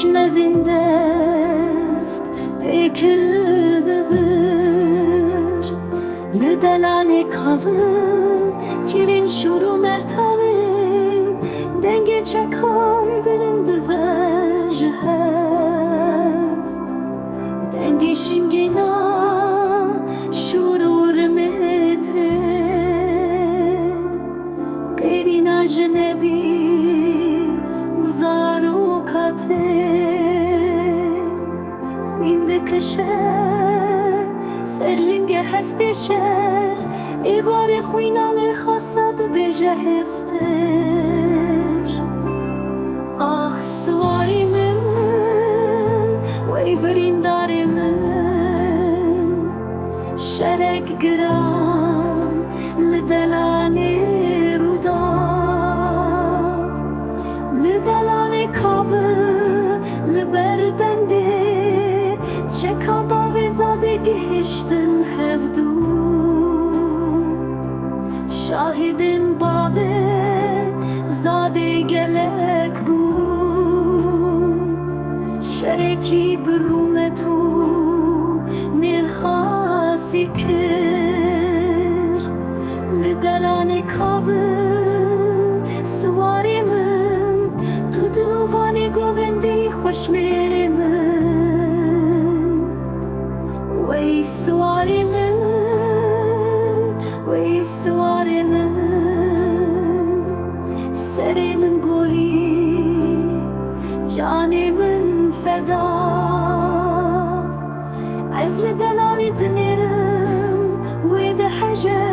pekmezin dest pekildir Lüdelane kavı tirin şuru mertavin denge çakan bilindi vejhev denge şimgina şurur mete perina jnebi uzaru kateInde kışer serlinge hesbeşer İbare xuynanı xasad bejehester Ah suarimin Ve brindarimin Şerek giran Lidelane ruda Lidelane kavı Liber bende Çekaba ve zade gihiştin hevdu Şahidin babe zade gelek bu Şereki birumetu nirhasi kir Lidelane kavı Svarimin Tuduvani govendi hoşmerimin Vey svarimin Vey svarimin Serimin goli Canimin feda Azli delali dinirim Ve de hacer